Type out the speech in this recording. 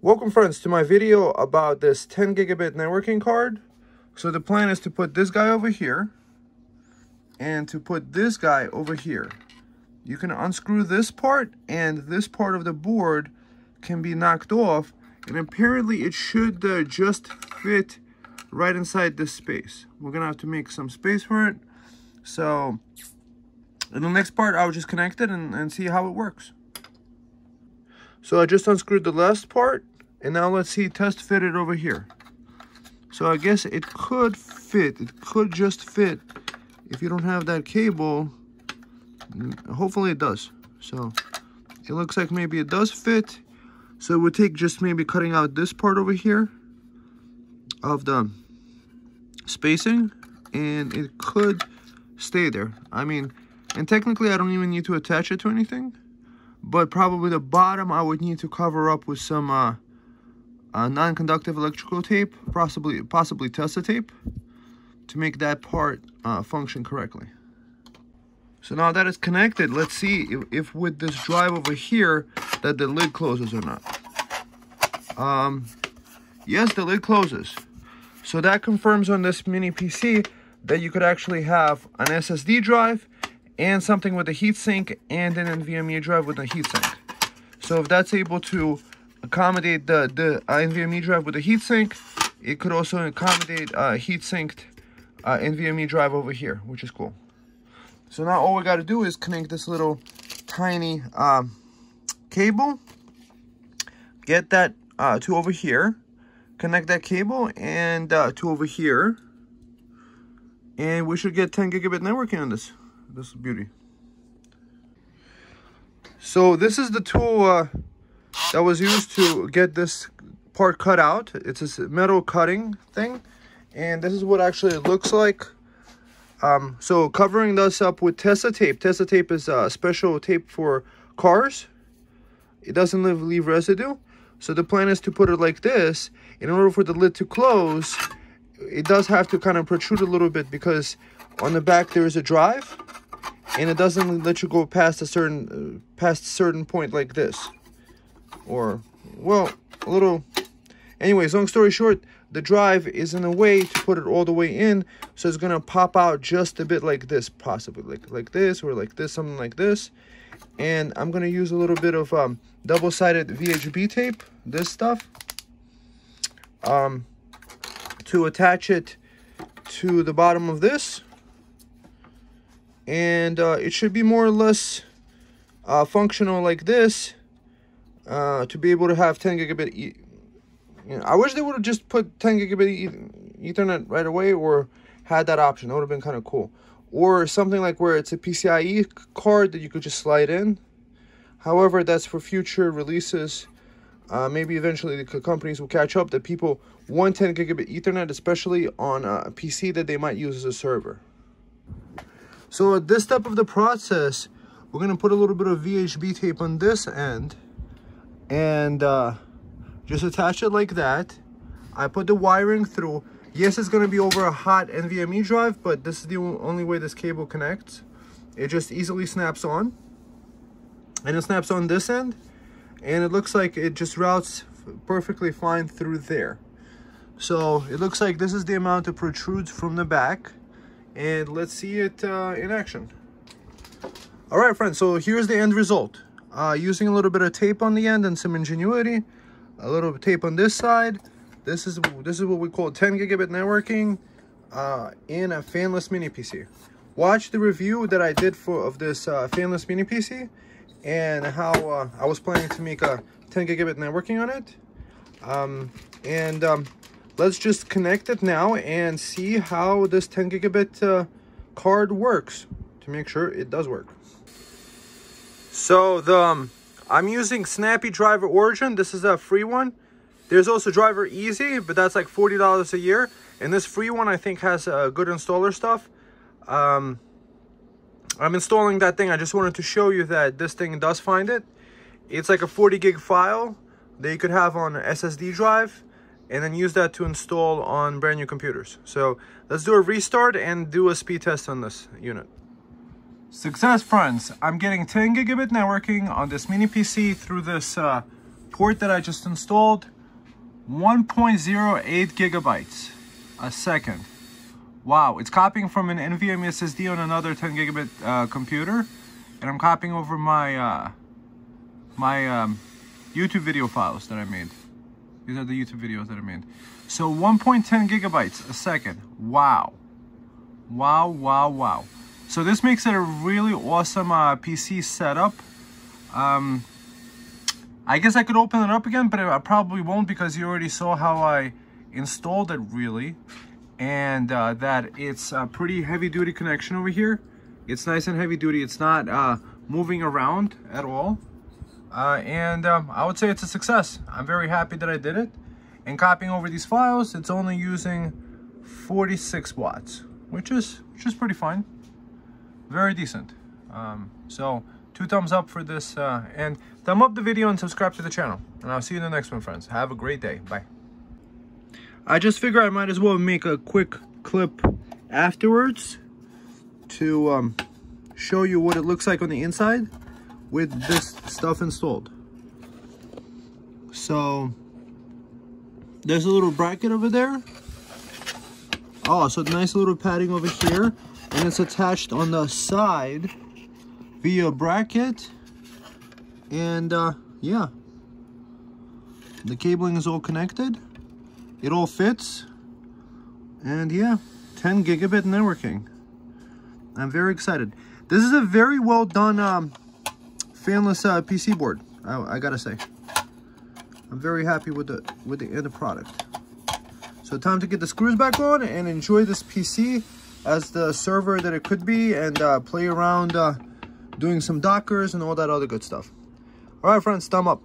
Welcome friends to my video about this 10 gigabit networking card. So the plan is to put this guy over here and to put this guy over here. You can unscrew this part and this part of the board can be knocked off, and apparently it should just fit right inside this space. We're gonna have to make some space for it. So in the next part I'll just connect it and see how it works. So I just unscrewed the last part, and now let's see, test fit it over here. So I guess it could fit. It could just fit if you don't have that cable. Hopefully it does. So it looks like maybe it does fit. So it would take just maybe cutting out this part over here of the spacing, and it could stay there. I mean, and technically I don't even need to attach it to anything, but probably the bottom I would need to cover up with some non-conductive electrical tape, possibly Tessa tape, to make that part function correctly. So now that it's connected, let's see if with this drive over here that the lid closes or not. Yes, the lid closes. So that confirms on this mini PC that you could actually have an SSD drive and something with a heatsink and an NVMe drive with a heatsink. So if that's able to accommodate the NVMe drive with a heatsink, it could also accommodate heat-synced NVMe drive over here, which is cool. So now all we got to do is connect this little tiny cable, get that to over here, connect that cable and to over here, and we should get 10 gigabit networking on this. This is beauty. So this is the tool that was used to get this part cut out. It's a metal cutting thing, and this is what actually it looks like. So covering this up with Tessa tape. Tessa tape is a special tape for cars. It doesn't leave residue. So the plan is to put it like this. In order for the lid to close, it does have to kind of protrude a little bit, because on the back there is a drive, and it doesn't let you go past a certain point like this. Or, well, a little. Anyways, long story short, the drive is in a way to put it all the way in, so it's gonna pop out just a bit like this, possibly like this, or like this, something like this. And I'm gonna use a little bit of double-sided VHB tape, this stuff, to attach it to the bottom of this, and it should be more or less functional like this, to be able to have 10 gigabit. I wish they would have just put 10 gigabit Ethernet right away, or had that option. That would have been kind of cool. Or something like where it's a PCIe card that you could just slide in. However, that's for future releases. Maybe eventually the companies will catch up that people want 10 gigabit Ethernet, especially on a PC that they might use as a server. So at this step of the process, we're going to put a little bit of VHB tape on this end, and just attach it like that. I put the wiring through. Yes, it's going to be over a hot NVMe drive, but this is the only way this cable connects. It just easily snaps on. And it snaps on this end. And it looks like it just routes perfectly fine through there. So it looks like this is the amount that protrudes from the back. And let's see it in action. All right, friends, so here's the end result. Using a little bit of tape on the end and some ingenuity. A little bit of tape on this side. This is what we call 10 gigabit networking in a fanless mini PC. Watch the review that I did of this fanless mini PC, and how I was planning to make a 10 gigabit networking on it. Let's just connect it now and see how this 10 gigabit card works, to make sure it does work. So I'm using Snappy Driver Origin. This is a free one. There's also Driver Easy, but that's like $40 a year. And this free one, I think, has good installer stuff. I'm installing that thing. I just wanted to show you that this thing does find it. It's like a 40 gig file that you could have on an SSD drive, and then use that to install on brand new computers. So let's do a restart and do a speed test on this unit. Success, friends. I'm getting 10 gigabit networking on this mini PC through this port that I just installed, 1.08 gigabytes a second. Wow, it's copying from an NVMe SSD on another 10 gigabit computer, and I'm copying over my YouTube video files that I made. These are the YouTube videos that I made. So 1.10 gigabytes a second. Wow. Wow, wow, wow. So this makes it a really awesome PC setup. I guess I could open it up again, but I probably won't, because you already saw how I installed it really. And that it's a pretty heavy duty connection over here. It's nice and heavy duty. It's not moving around at all. I would say it's a success. I'm very happy that I did it. And copying over these files, it's only using 46 watts, which is pretty fine. Very decent. So 2 thumbs up for this, and thumb up the video and subscribe to the channel. And I'll see you in the next one, friends. Have a great day. Bye. I just figure I might as well make a quick clip afterwards to show you what it looks like on the inside with this stuff installed. So there's a little bracket over there. Oh, so nice little padding over here, and it's attached on the side via bracket. And yeah, the cabling is all connected. It all fits. And yeah, 10 gigabit networking. I'm very excited. This is a very well done fanless PC board, I gotta say. I'm very happy with the end product. So time to get the screws back on and enjoy this PC as the server that it could be, and play around doing some Dockers and all that other good stuff. All right, friends, thumb up.